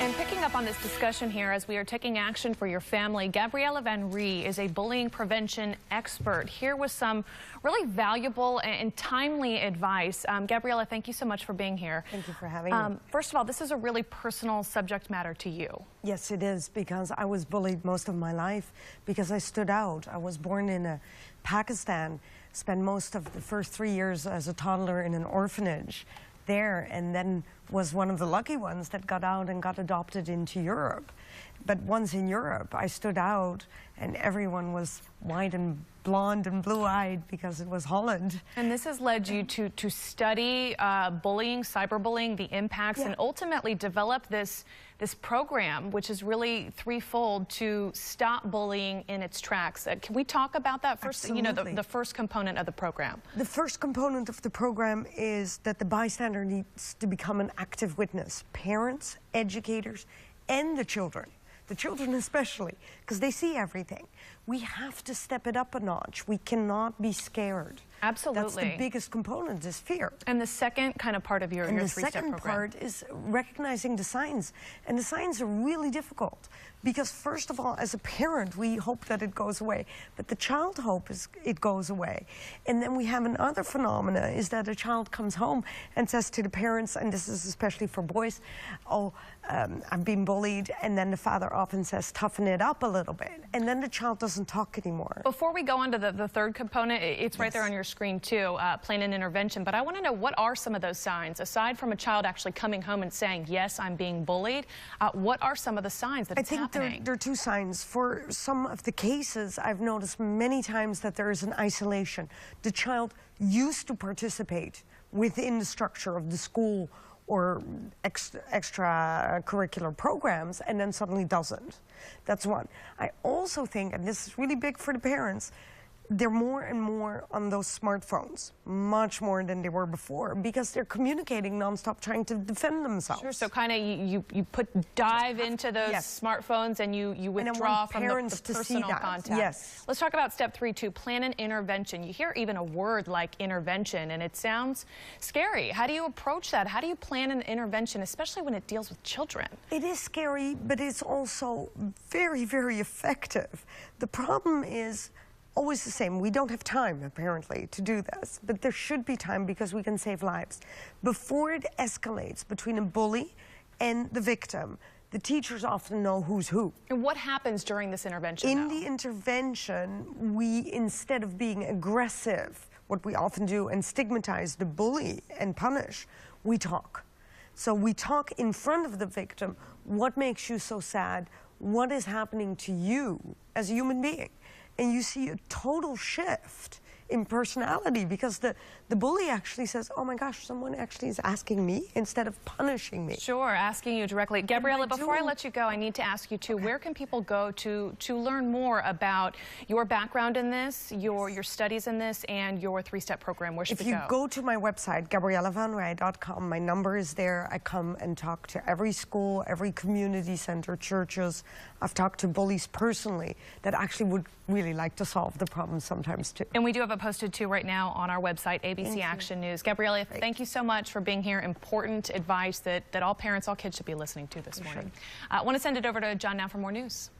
And picking up on this discussion here, as we are taking action for your family, Gabriella van Rij is a bullying prevention expert. Here with some really valuable and timely advice. Gabriella, thank you so much for being here. Thank you for having me. First of all, this is a really personal subject matter to you. Yes, it is, because I was bullied most of my life because I stood out. I was born in Pakistan, spent most of the first 3 years as a toddler in an orphanage there, and then was one of the lucky ones that got out and got adopted into Europe. But once in Europe, I stood out, and everyone was white and blonde and blue-eyed because it was Holland. And this has led you to study bullying, cyberbullying, the impacts, and ultimately develop this program, which is really threefold to stop bullying in its tracks. Can we talk about that first? Absolutely. You know, the first component of the program. The first component of the program is that the bystander needs to become an active witness. Parents, educators, and the children especially, because they see everything. We have to step it up a notch. We cannot be scared. Absolutely. That's the biggest component, is fear. And the second kind of part of your three-step program. The second part is recognizing the signs. And the signs are really difficult because, first of all, as a parent, we hope that it goes away. But the child hopes it goes away. And then we have another phenomena, is that a child comes home and says to the parents, and this is especially for boys, oh, I've been bullied. And then the father often says, toughen it up a little bit. And then the child doesn't talk anymore. Before we go on to the third component, it's right there on your screen too, plan and intervention. But I want to know, what are some of those signs, aside from a child actually coming home and saying, yes, I'm being bullied? What are some of the signs that it's happening? I think there are two signs. For some of the cases, I've noticed many times that there is an isolation. The child used to participate within the structure of the school or extracurricular programs, and then suddenly doesn't. That's one. I also think, and this is really big for the parents, they're more and more on those smartphones, much more than they were before, because they're communicating nonstop, trying to defend themselves. Sure, so kind of you dive into those smartphones and you withdraw from the personal contact. Yes. Let's talk about step 3 too, plan and intervention. You hear even a word like intervention and it sounds scary. How do you approach that? How do you plan an intervention, especially when it deals with children? It is scary, but it's also very, very effective. The problem is always the same. We don't have time, apparently, to do this. But there should be time because we can save lives. Before it escalates between a bully and the victim, the teachers often know who's who. And what happens during this intervention, In the intervention, we, instead of being aggressive, what we often do, and stigmatize the bully and punish, we talk. So we talk in front of the victim. What makes you so sad? What is happening to you as a human being? And you see a total shift in personality because the bully actually says, oh my gosh, someone actually is asking me instead of punishing me. Sure, asking you directly. Gabriella, before I let you go, I need to ask you too, where can people go to learn more about your background in this, your studies in this, and your three-step program? Where should we go? If you go to my website, GabriellaVanRij.com, my number is there. I come and talk to every school, every community center, churches. I've talked to bullies personally that actually would really like to solve the problem sometimes too. And we do have it posted too right now on our website, ABC Action News. Gabriella, thank you so much for being here. Important advice that all parents, all kids should be listening to this morning. I want to send it over to John now for more news.